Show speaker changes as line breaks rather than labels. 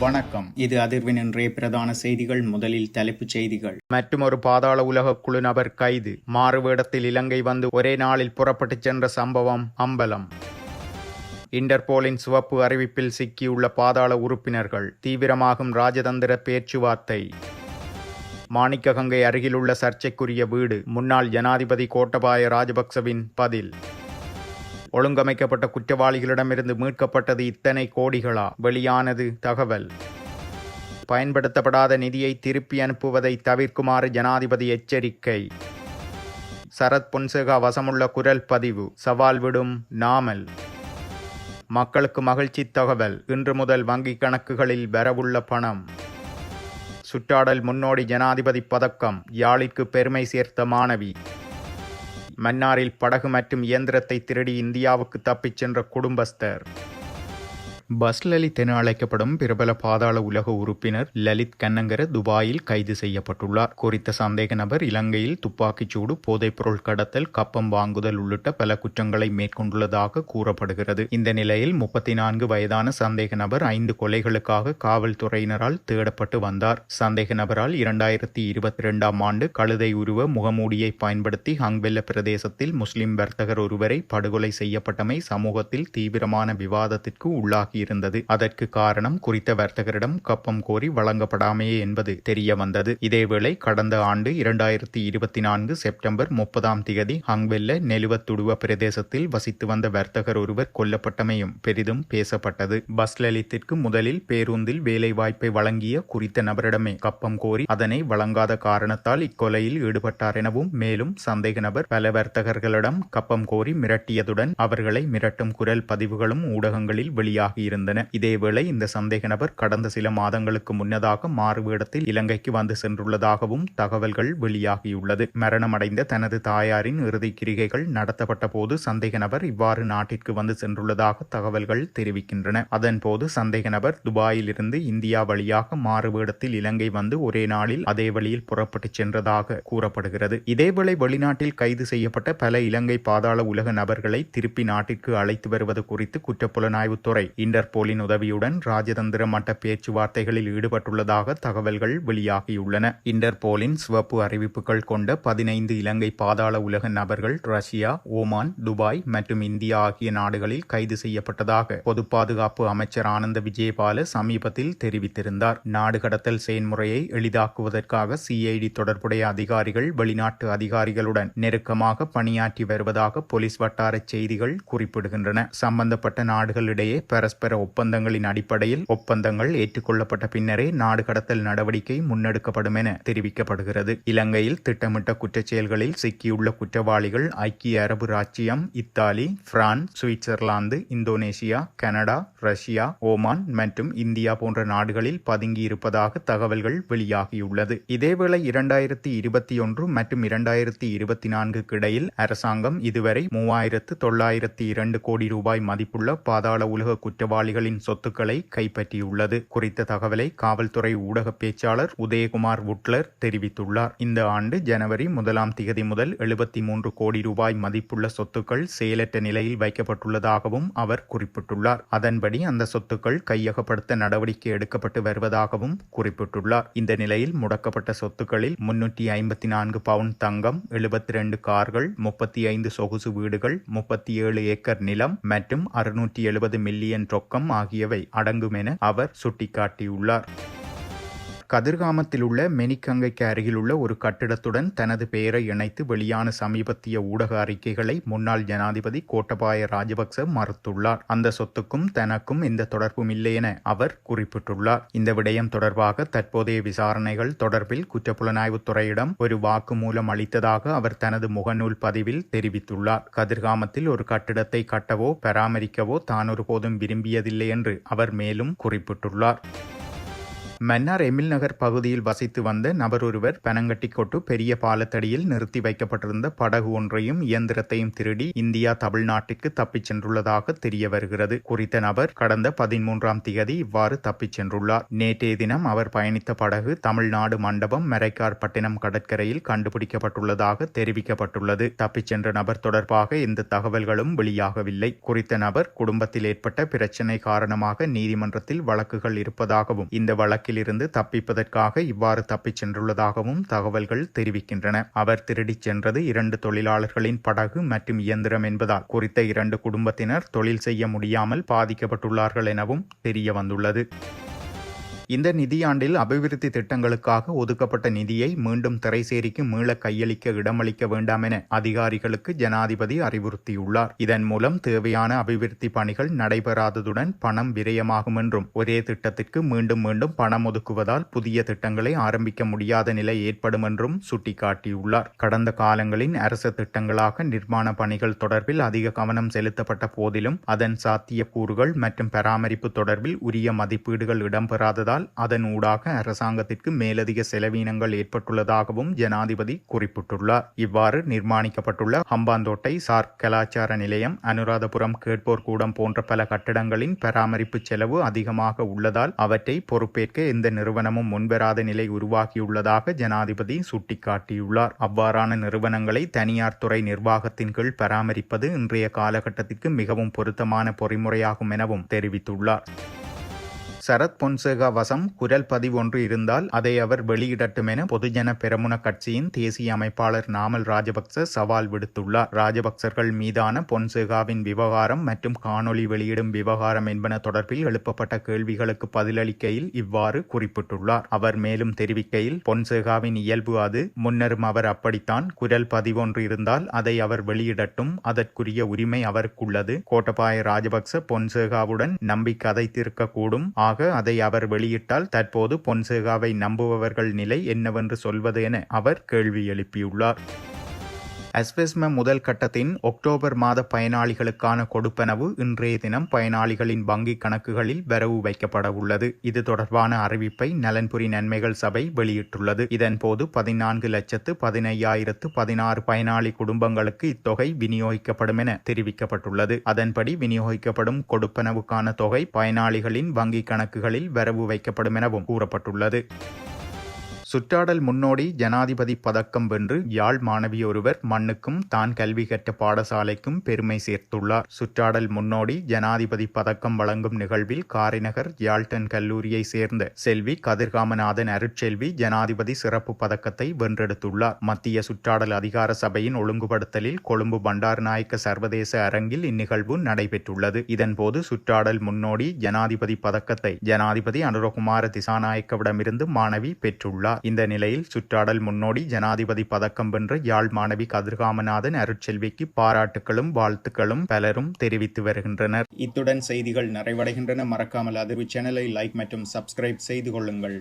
வணக்கம். இது அதிர்வின் இன்றைய பிரதான செய்திகள். முதலில் தலைப்புச் செய்திகள்.
மற்றுமொரு பாதாள உலக குழு நபர் கைது. மாறுவேடத்தில் இலங்கை வந்து ஒரே நாளில் புறப்பட்டுச் சென்ற சம்பவம் அம்பலம். இன்டர்போலின் சிவப்பு அறிவிப்பில் சிக்கியுள்ள பாதாள உறுப்பினர்கள். தீவிரமாகும் ராஜதந்திர பேச்சுவார்த்தை. மாணிக்ககங்கை அருகிலுள்ள சர்ச்சைக்குரிய வீடு. முன்னாள் ஜனாதிபதி கோட்டபாய ராஜபக்சவின் பதில். ஒழுங்கமைக்கப்பட்ட குற்றவாளிகளிடமிருந்து மீட்கப்பட்டது இத்தனை கோடிகளா? வெளியானது தகவல். பயன்படுத்தப்படாத நிதியை திருப்பி அனுப்புவதை தவிர்க்குமாறு ஜனாதிபதி எச்சரிக்கை. சரத் பொன்சேகா வசமுள்ள குரல் பதிவு. சவால் விடும் நாமல். மக்களுக்கு மகிழ்ச்சி தகவல். இன்று முதல் வங்கிக் கணக்குகளில் வரவுள்ள பணம். சுற்றாடல் முன்னோடி ஜனாதிபதி பதக்கம். யாழிற்கு பெருமை சேர்த்த மாணவி. மன்னாரில் படகு மற்றும் இயந்திரத்தை திருடி இந்தியாவுக்கு தப்பிச் சென்ற குடும்பஸ்தர். பஸ் லலித் என அழைக்கப்படும் பிரபல பாதாள உலக உறுப்பினர் லலித் கன்னங்கர துபாயில் கைது செய்யப்பட்டுள்ளார். குறித்த சந்தேக நபர் இலங்கையில் துப்பாக்கிச்சூடு, போதைப்பொருள் கடத்தல், கப்பம் வாங்குதல் உள்ளிட்ட பல குற்றங்களை மேற்கொண்டுள்ளதாக கூறப்படுகிறது. இந்த நிலையில் 34 வயதான சந்தேக நபர் 5 கொலைகளுக்காக காவல்துறையினரால் தேடப்பட்டு வந்தார். சந்தேக நபரால் 2022ஆம் ஆண்டு கழுதை உருவ முகமூடியை பயன்படுத்தி ஹங்வெல்ல பிரதேசத்தில் முஸ்லிம் வர்த்தகர் ஒருவரை படுகொலை செய்யப்பட்டமை சமூகத்தில் தீவிரமான விவாதத்திற்கு உள்ளாகி இருந்தது. அதற்கு காரணம் குறித்த வர்த்தகரிடம் கப்பம் கோரி வழங்கப்படாமையே என்பது தெரிய வந்தது. இதேவேளை கடந்த ஆண்டு 2024 செப்டம்பர் 30ஆம் தேதி ஹங்வெல்ல நெலுவத்துடுவ பிரதேசத்தில் வசித்து வந்த வர்த்தகர் ஒருவர் கொல்லப்பட்டமையும் பெரிதும் பேசப்பட்டது. பஸ் லலித்திற்கு முதலில் பேருந்தில் வேலைவாய்ப்பை வழங்கிய குறித்த நபரிடமே கப்பம் கோரி அதனை வழங்காத காரணத்தால் இக்கொலையில் ஈடுபட்டார் எனவும், மேலும் சந்தேக நபர் பல வர்த்தகர்களிடம் கப்பம் கோரி மிரட்டியதுடன் அவர்களை மிரட்டும் குரல் பதிவுகளும் ஊடகங்களில் வெளியாகி இருந்தன. இதேவேளை இந்த சந்தேக நபர் கடந்த சில மாதங்களுக்கு முன்னதாக மாறுவேடத்தில் இலங்கைக்கு வந்து சென்றுள்ளதாகவும் தகவல்கள் வெளியாகியுள்ளது. மரணமடைந்த தனது தாயாரின் இறுதி கிரிகைகள் நடத்தப்பட்ட போது சந்தேக நபர் இவ்வாறு நாட்டிற்கு வந்து சென்றுள்ளதாக தகவல்கள் தெரிவிக்கின்றன. அதன்போது சந்தேக நபர் துபாயில் இருந்து இந்தியா வழியாக மாறுவேடத்தில் இலங்கை வந்து ஒரே நாளில் அதே வழியில் புறப்பட்டு சென்றதாக கூறப்படுகிறது. இதேவேளை வெளிநாட்டில் கைது செய்யப்பட்ட பல இலங்கை பாதாள உலக நபர்களை திருப்பி நாட்டிற்கு அழைத்து வருவது குறித்து குற்றப்புலனாய்வுத்துறை இன்டர்போலின் உதவியுடன் ராஜதந்திர மட்ட பேச்சுவார்த்தைகளில் ஈடுபட்டுள்ளதாக தகவல்கள் வெளியாகியுள்ளன. இன்டர்போலின் சிவப்பு அறிவிப்புகள் கொண்ட 15 இலங்கை பாதாள உலக நபர்கள் ரஷ்யா, ஓமான், துபாய் மற்றும் இந்தியா ஆகிய நாடுகளில் கைது செய்யப்பட்டதாக பொது பாதுகாப்பு அமைச்சர் ஆனந்த விஜயபால சமீபத்தில் தெரிவித்திருந்தார். நாடு கடத்தல் செயல்முறையை எளிதாக்குவதற்காக சிஐடி தொடர்புடைய அதிகாரிகள் வெளிநாட்டு அதிகாரிகளுடன் நெருக்கமாக பணியாற்றி வருவதாக போலீஸ் வட்டார செய்திகள் குறிப்பிடுகின்றன. சம்பந்தப்பட்ட நாடுகளிடையே பரஸ்பர ஒப்பந்தங்களின் அடிப்படையில் ஒப்பந்தங்கள் ஏற்றுக்கொள்ளப்பட்ட பின்னரே நாடு கடத்தல் நடவடிக்கை முன்னெடுக்கப்படும் என தெரிவிக்கப்படுகிறது. இலங்கையில் திட்டமிட்ட குற்றச்செயல்களில் சிக்கியுள்ள குற்றவாளிகள் ஐக்கிய அரபு ராச்சியம், Italy, France, Switzerland, Indonesia, Canada, Russia, Oman மற்றும் இந்தியா போன்ற நாடுகளில் பதுங்கியிருப்பதாக தகவல்கள் வெளியாகியுள்ளது. இதேவேளை 2021 மற்றும் 2024 இடையில் அரசாங்கம் இதுவரை 3902 கோடி ரூபாய் மதிப்புள்ள பாதாள உலக குற்றவாளிகளின் சொத்துக்களை கைப்பற்றியுள்ளது. குறித்த தகவலை காவல்துறை ஊடக பேச்சாளர் உதயகுமார் வுட்லர் தெரிவித்துள்ளார். இந்த ஆண்டு ஜனவரி 1ஆம் தேதி முதல் 73 கோடி ரூபாய் மதிப்புள்ள சொத்துக்கள் செயலற்ற நிலையில் வைக்கப்பட்டுள்ளதாகவும் அவர் குறிப்பிட்டுள்ளார். அதன்படி அந்த சொத்துக்கள் கையகப்படுத்த நடவடிக்கை எடுக்கப்பட்டு வருவதாகவும் குறிப்பிட்டுள்ளார். இந்த நிலையில் முடக்கப்பட்ட சொத்துக்களில் 354 பவுண்ட் தங்கம், 72 கார்கள், 35 சொகுசு வீடுகள், 37 ஏக்கர் நிலம் மற்றும் 670 மில்லியன் ரொக்கம் ஆகியவை அடங்கும் என அவர் சுட்டிக்காட்டியுள்ளார். கதிர்காமத்தில் உள்ள மெனிக்கங்கைக்கு அருகில் உள்ள ஒரு கட்டிடத்துடன் தனது பெயரை இணைத்து வெளியான சமீபத்திய ஊடக அறிக்கைகளை முன்னாள் ஜனாதிபதி கோட்டபாய ராஜபக்ச மறுத்துள்ளார். அந்த சொத்துக்கும் தனக்கும் எந்த தொடர்பும் இல்லை என அவர் குறிப்பிட்டுள்ளார். இந்த விடயம் தொடர்பாக தற்போதைய விசாரணைகள் தொடர்பில் குற்றப்புலனாய்வுத்துறையிடம் ஒரு வாக்குமூலம் அளித்ததாக அவர் தனது முகநூல் பதிவில் தெரிவித்துள்ளார். கதிர்காமத்தில் ஒரு கட்டிடத்தை கட்டவோ பராமரிக்கவோ தான் ஒருபோதும் விரும்பியதில்லை என்று அவர் மேலும் குறிப்பிட்டுள்ளார். மன்னார் எமில் நகர் பகுதியில் வசித்து வந்த நபர் ஒருவர் பனங்கட்டிக்கொட்டு பெரிய பாலத்தடியில் நிறுத்தி வைக்கப்பட்டிருந்த படகு ஒன்றையும் இயந்திரத்தையும் திருடி இந்தியா தமிழ்நாட்டிற்கு தப்பிச் சென்றுள்ளதாக தெரிய வருகிறது. குறித்த நபர் கடந்த 13ஆம் திகதி இவ்வாறு தப்பிச் சென்றுள்ளார். நேற்றைய தினம் அவர் பயணித்த படகு தமிழ்நாடு மண்டபம் மரைக்கார்பட்டினம் கடற்கரையில் கண்டுபிடிக்கப்பட்டுள்ளதாக தெரிவிக்கப்பட்டுள்ளது. தப்பிச் சென்ற நபர் தொடர்பாக எந்த தகவல்களும் வெளியாகவில்லை. குறித்த நபர் குடும்பத்தில் ஏற்பட்ட பிரச்சினை காரணமாக நீதிமன்றத்தில் வழக்குகள் இருப்பதாகவும் இந்த வழக்கிலிருந்து தப்பிப்பதற்காக இவ்வாறு தப்பிச் சென்றுள்ளதாகவும் தகவல்கள் தெரிவிக்கின்றன. அவர் திருடிச் சென்றது 2 தொழிலாளர்களின் படகு மற்றும் இயந்திரம் என்பதால் குறித்த 2 குடும்பத்தினர் தொழில் செய்ய முடியாமல் பாதிக்கப்பட்டுள்ளார்கள் எனவும் தெரிய வந்துள்ளது. இந்த நிதியாண்டில் அபிவிருத்தி திட்டங்களுக்காக ஒதுக்கப்பட்ட நிதியை மீண்டும் திரைசேரிக்கு மீள கையளிக்க இடமளிக்க வேண்டாம் என அதிகாரிகளுக்கு ஜனாதிபதி அறிவுறுத்தியுள்ளார். இதன் மூலம் தேவையான அபிவிருத்தி பணிகள் நடைபெறாததுடன் பணம் விரயமாகும் என்றும் ஒரே திட்டத்திற்கு மீண்டும் மீண்டும் பணம் ஒதுக்குவதால் புதிய திட்டங்களை ஆரம்பிக்க முடியாத நிலை ஏற்படும் என்றும் சுட்டிக்காட்டியுள்ளார். கடந்த காலங்களின் அரசு திட்டங்களாக நிர்மாண பணிகள் தொடர்பில் அதிக கவனம் செலுத்தப்பட்ட போதிலும் அதன் சாத்தியக்கூறுகள் மற்றும் பராமரிப்பு தொடர்பில் உரிய மதிப்பீடுகள் இடம்பெறாததால் அதன் ஊடாக அரசாங்கத்திற்கு மேலதிக செலவீனங்கள் ஏற்பட்டுள்ளதாகவும் ஜனாதிபதி குறிப்பிட்டுள்ளார். இவ்வாறு நிர்மாணிக்கப்பட்டுள்ள ஹம்பாந்தோட்டை சார் கலாச்சார நிலையம், அனுராதபுரம் கேட்போர் கூடம் போன்ற பல கட்டடங்களின் பராமரிப்பு செலவு அதிகமாக உள்ளதால் அவற்றை பொறுப்பேற்க எந்த நிறுவனமும் முன்வராத நிலை உருவாகியுள்ளதாக ஜனாதிபதி சுட்டிக்காட்டியுள்ளார். அவ்வாறான நிறுவனங்களை தனியார் துறை நிர்வாகத்தின் கீழ் பராமரிப்பது இன்றைய காலகட்டத்திற்கு மிகவும் பொருத்தமான பொறிமுறையாகும் எனவும் தெரிவித்துள்ளார். சரத் பொன்சேகா வசம் குரல் பதிவு ஒன்று இருந்தால் அதை அவர் வெளியிடட்டும் என பொதுஜன பெரமுன கட்சியின் தேசிய அமைப்பாளர் நாமல் ராஜபக்ச சவால் விடுத்துள்ளார். ராஜபக்சர்கள் மீதான பொன்சேகாவின் விவகாரம் மற்றும் காணொலி வெளியிடும் விவகாரம் என்பன தொடர்பில் எழுப்பப்பட்ட கேள்விகளுக்கு பதிலளிக்கையில் இவ்வாறு குறிப்பிட்டுள்ளார். அவர் மேலும் தெரிவிக்கையில், பொன்சேகாவின் இயல்பு அது, முன்னரும் அவர் அப்படித்தான். குரல் பதிவொன்று இருந்தால் அதை அவர் வெளியிடட்டும், அதற்குரிய உரிமை அவருக்குள்ளது. கோட்டபாய ராஜபக்ச பொன்சேகாவுடன் நம்பி கதைத்திருக்கக்கூடும். அதை அவர் வெளியிட்டால் தற்போது பொன்சேகாவை நம்புபவர்கள் நிலை என்னவென்று சொல்வது என அவர் கேள்வி எழுப்பியுள்ளார். அஸ்வெஸ்ம முதல் கட்டத்தின் அக்டோபர் மாத பயனாளிகளுக்கான கொடுப்பனவு இன்றைய தினம் பயனாளிகளின் வங்கிக் கணக்குகளில் வரவு வைக்கப்பட உள்ளது. இது தொடர்பான அறிவிப்பை நலன்புரி நன்மைகள் சபை வெளியிட்டுள்ளது. இதன்போது 14,15,016 பயனாளி குடும்பங்களுக்கு இத்தொகை விநியோகிக்கப்படும் என தெரிவிக்கப்பட்டுள்ளது. அதன்படி விநியோகிக்கப்படும் கொடுப்பனவுக்கான தொகை பயனாளிகளின் வங்கிக் கணக்குகளில் வரவு வைக்கப்படும் எனவும் கூறப்பட்டுள்ளது. சுற்றாடல் முன்னோடி ஜனாதிபதி பதக்கம் வென்று யாழ் மாணவி ஒருவர் மண்ணுக்கும் தான் கல்வி கற்ற பாடசாலைக்கும் பெருமை சேர்த்துள்ளார். சுற்றாடல் முன்னோடி ஜனாதிபதி பதக்கம் வழங்கும் நிகழ்வில் காரைநகர் யாழ்டன் கல்லூரியை சேர்ந்த செல்வி கதிர்காமநாதன் அருட்செல்வி ஜனாதிபதி சிறப்பு பதக்கத்தை வென்றெடுத்துள்ளார். மத்திய சுற்றாடல் அதிகார சபையின் ஒழுங்குபடுத்தலில் கொழும்பு பண்டாரநாயக்க சர்வதேச அரங்கில் இந்நிகழ்வு நடைபெற்றுள்ளது. இதன்போது சுற்றாடல் முன்னோடி ஜனாதிபதி பதக்கத்தை ஜனாதிபதி அனுரகுமார திசாநாயக்கவிடமிருந்து மாணவி பெற்றுள்ளார். இந்த நிலையில் சுற்றாடல் முன்னோடி ஜனாதிபதி பதக்கம் வென்ற யாழ் மாணவி கதிர்காமநாதன் அருட்செல்விக்கு பாராட்டுகளும் வாழ்த்துக்களும் பலரும் தெரிவித்து வருகின்றனர்.
இத்துடன் செய்திகள் நிறைவடைகின்றன. மறக்காமல் அதிர்வு சேனலை லைக் மற்றும் சப்ஸ்கிரைப் செய்து கொள்ளுங்கள்.